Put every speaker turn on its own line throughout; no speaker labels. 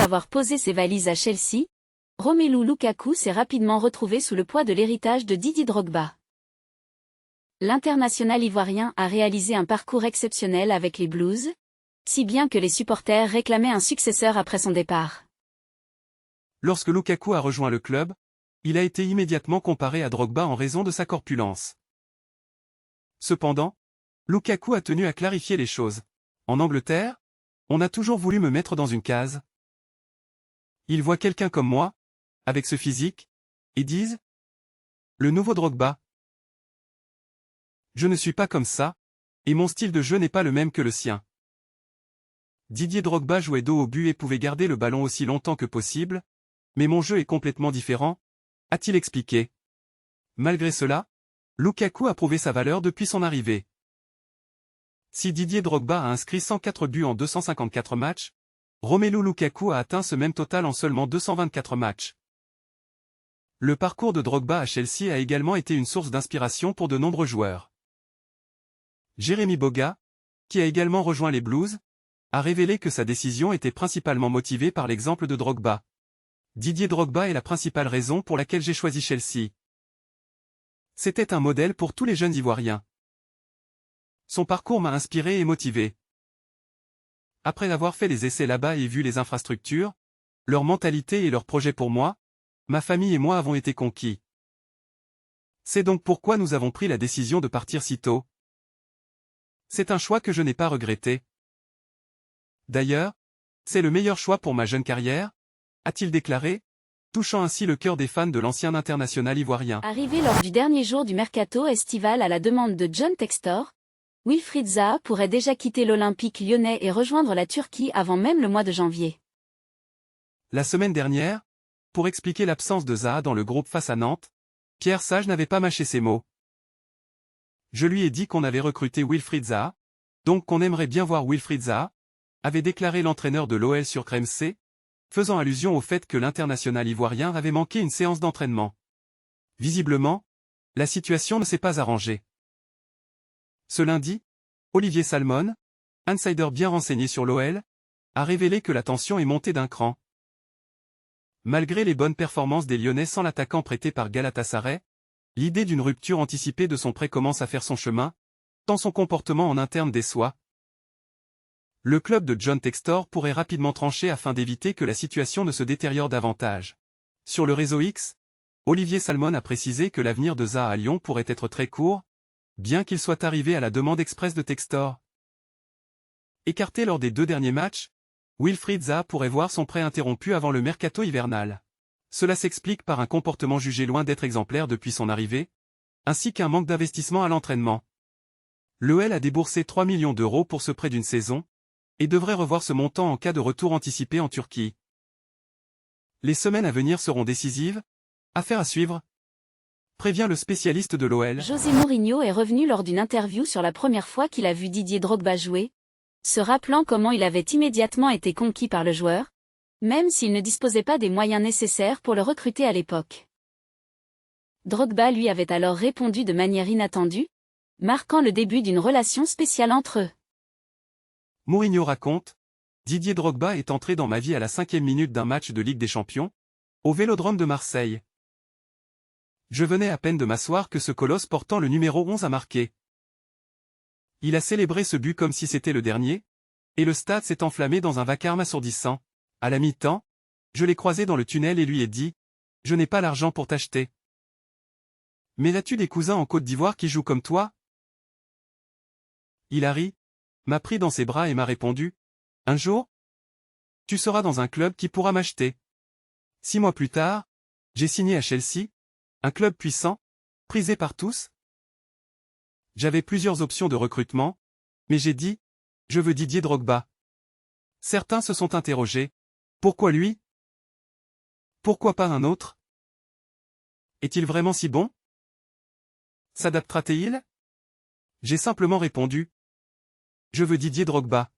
avoir posé ses valises à Chelsea, Romelu Lukaku s'est rapidement retrouvé sous le poids de l'héritage de Didier Drogba. L'international ivoirien a réalisé un parcours exceptionnel avec les Blues, si bien que les supporters réclamaient un successeur après son départ.
Lorsque Lukaku a rejoint le club, il a été immédiatement comparé à Drogba en raison de sa corpulence. Cependant, Lukaku a tenu à clarifier les choses. En Angleterre, on a toujours voulu me mettre dans une case. Ils voient quelqu'un comme moi, avec ce physique, et disent « Le nouveau Drogba ». Je ne suis pas comme ça, et mon style de jeu n'est pas le même que le sien. Didier Drogba jouait dos au but et pouvait garder le ballon aussi longtemps que possible, mais mon jeu est complètement différent, a-t-il expliqué. Malgré cela, Lukaku a prouvé sa valeur depuis son arrivée. Si Didier Drogba a inscrit 104 buts en 254 matchs, Romelu Lukaku a atteint ce même total en seulement 224 matchs. Le parcours de Drogba à Chelsea a également été une source d'inspiration pour de nombreux joueurs. Jérémy Boga, qui a également rejoint les Blues, a révélé que sa décision était principalement motivée par l'exemple de Drogba. Didier Drogba est la principale raison pour laquelle j'ai choisi Chelsea. C'était un modèle pour tous les jeunes Ivoiriens. Son parcours m'a inspiré et motivé. Après avoir fait les essais là-bas et vu les infrastructures, leur mentalité et leurs projets pour moi, ma famille et moi avons été conquis. C'est donc pourquoi nous avons pris la décision de partir si tôt. C'est un choix que je n'ai pas regretté. D'ailleurs, c'est le meilleur choix pour ma jeune carrière, a-t-il déclaré, touchant ainsi le cœur des fans de l'ancien international ivoirien.
Arrivé lors du dernier jour du mercato estival à la demande de John Textor, Wilfried Zaha pourrait déjà quitter l'Olympique lyonnais et rejoindre la Turquie avant même le mois de janvier.
La semaine dernière, pour expliquer l'absence de Zaha dans le groupe face à Nantes, Pierre Sage n'avait pas mâché ses mots. Je lui ai dit qu'on avait recruté Wilfried Zaha, donc qu'on aimerait bien voir Wilfried Zaha, avait déclaré l'entraîneur de l'OL sur RMC, faisant allusion au fait que l'international ivoirien avait manqué une séance d'entraînement. Visiblement, la situation ne s'est pas arrangée. Ce lundi, Olivier Salmon, insider bien renseigné sur l'OL, a révélé que la tension est montée d'un cran. Malgré les bonnes performances des Lyonnais sans l'attaquant prêté par Galatasaray, l'idée d'une rupture anticipée de son prêt commence à faire son chemin, tant son comportement en interne déçoit. Le club de John Textor pourrait rapidement trancher afin d'éviter que la situation ne se détériore davantage. Sur le réseau X, Olivier Salmon a précisé que l'avenir de Zaha à Lyon pourrait être très court, bien qu'il soit arrivé à la demande express de Textor. Écarté lors des 2 derniers matchs, Wilfried Zaha pourrait voir son prêt interrompu avant le mercato hivernal. Cela s'explique par un comportement jugé loin d'être exemplaire depuis son arrivée, ainsi qu'un manque d'investissement à l'entraînement. L'OL a déboursé 3 millions d'euros pour ce prêt d'une saison, et devrait revoir ce montant en cas de retour anticipé en Turquie. Les semaines à venir seront décisives, affaire à suivre, prévient le spécialiste de l'OL.
José Mourinho est revenu lors d'une interview sur la première fois qu'il a vu Didier Drogba jouer, se rappelant comment il avait immédiatement été conquis par le joueur, même s'il ne disposait pas des moyens nécessaires pour le recruter à l'époque. Drogba lui avait alors répondu de manière inattendue, marquant le début d'une relation spéciale entre eux.
Mourinho raconte, Didier Drogba est entré dans ma vie à la 5e minute d'un match de Ligue des Champions, au Vélodrome de Marseille. Je venais à peine de m'asseoir que ce colosse portant le numéro 11 a marqué. Il a célébré ce but comme si c'était le dernier, et le stade s'est enflammé dans un vacarme assourdissant. À la mi-temps, je l'ai croisé dans le tunnel et lui ai dit « Je n'ai pas l'argent pour t'acheter. Mais as-tu des cousins en Côte d'Ivoire qui jouent comme toi ?» Il a ri, m'a pris dans ses bras et m'a répondu « Un jour, tu seras dans un club qui pourra m'acheter. » 6 mois plus tard, j'ai signé à Chelsea, un club puissant, prisé par tous. J'avais plusieurs options de recrutement, mais j'ai dit « Je veux Didier Drogba. » Certains se sont interrogés. Pourquoi lui? Pourquoi pas un autre? Est-il vraiment si bon? S'adaptera-t-il? J'ai simplement répondu « Je veux Didier Drogba. »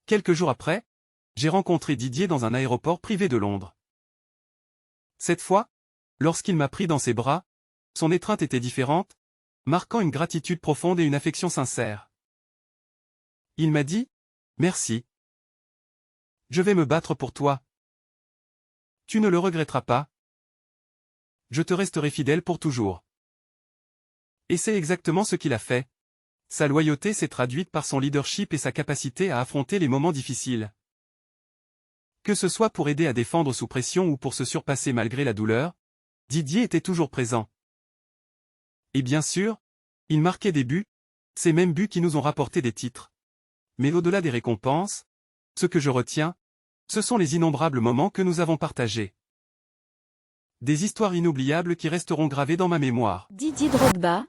Quelques jours après, j'ai rencontré Didier dans un aéroport privé de Londres. Cette fois, lorsqu'il m'a pris dans ses bras, son étreinte était différente, marquant une gratitude profonde et une affection sincère. Il m'a dit « Merci. Je vais me battre pour toi. » Tu ne le regretteras pas. Je te resterai fidèle pour toujours. Et c'est exactement ce qu'il a fait. Sa loyauté s'est traduite par son leadership et sa capacité à affronter les moments difficiles. Que ce soit pour aider à défendre sous pression ou pour se surpasser malgré la douleur, Didier était toujours présent. Et bien sûr, il marquait des buts, ces mêmes buts qui nous ont rapporté des titres. Mais au-delà des récompenses, ce que je retiens, ce sont les innombrables moments que nous avons partagés. Des histoires inoubliables qui resteront gravées dans ma mémoire.
Didier Drogba,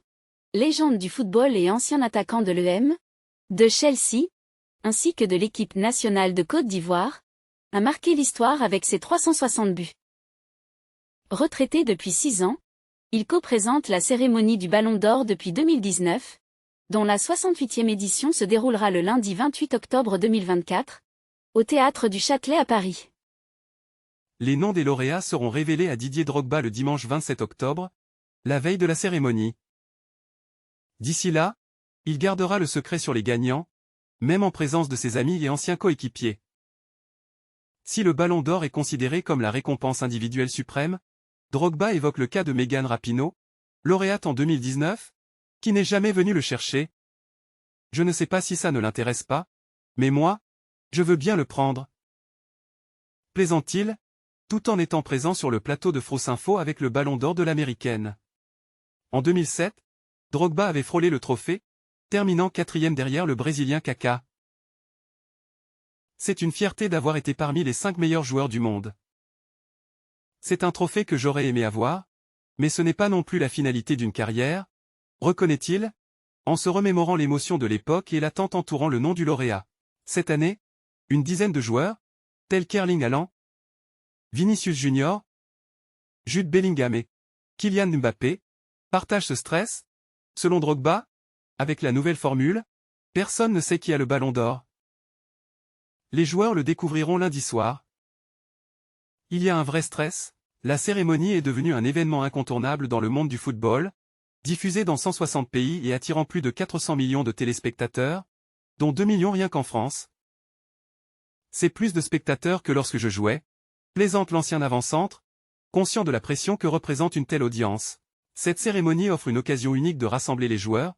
légende du football et ancien attaquant de l'EM, de Chelsea, ainsi que de l'équipe nationale de Côte d'Ivoire, a marqué l'histoire avec ses 360 buts. Retraité depuis 6 ans, il co-présente la cérémonie du Ballon d'Or depuis 2019, dont la 68e édition se déroulera le lundi 28 octobre 2024, au Théâtre du Châtelet à Paris.
Les noms des lauréats seront révélés à Didier Drogba le dimanche 27 octobre, la veille de la cérémonie. D'ici là, il gardera le secret sur les gagnants, même en présence de ses amis et anciens coéquipiers. Si le Ballon d'Or est considéré comme la récompense individuelle suprême, Drogba évoque le cas de Megan Rapinoe, lauréate en 2019, qui n'est jamais venue le chercher. Je ne sais pas si ça ne l'intéresse pas, mais moi, je veux bien le prendre. Plaisante-t-il, tout en étant présent sur le plateau de France Info avec le Ballon d'Or de l'américaine. En 2007, Drogba avait frôlé le trophée, terminant 4e derrière le Brésilien Kaká. C'est une fierté d'avoir été parmi les 5 meilleurs joueurs du monde. C'est un trophée que j'aurais aimé avoir, mais ce n'est pas non plus la finalité d'une carrière, reconnaît-il, en se remémorant l'émotion de l'époque et l'attente entourant le nom du lauréat. Cette année, une dizaine de joueurs, tels qu'Erling Haaland, Vinicius Junior, Jude Bellingham et Kylian Mbappé, partagent ce stress. Selon Drogba, avec la nouvelle formule, personne ne sait qui a le Ballon d'Or. Les joueurs le découvriront lundi soir. Il y a un vrai stress. La cérémonie est devenue un événement incontournable dans le monde du football, diffusé dans 160 pays et attirant plus de 400 millions de téléspectateurs, dont 2 millions rien qu'en France. C'est plus de spectateurs que lorsque je jouais, plaisante l'ancien avant-centre, conscient de la pression que représente une telle audience. Cette cérémonie offre une occasion unique de rassembler les joueurs,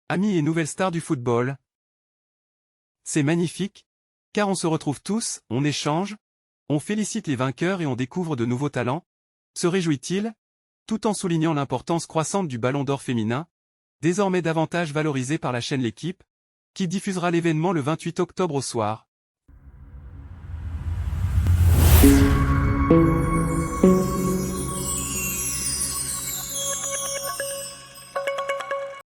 amis et nouvelles stars du football. C'est magnifique, car on se retrouve tous, on échange, on félicite les vainqueurs et on découvre de nouveaux talents, se réjouit-il, tout en soulignant l'importance croissante du Ballon d'Or féminin, désormais davantage valorisé par la chaîne L'Équipe, qui diffusera l'événement le 28 octobre au soir.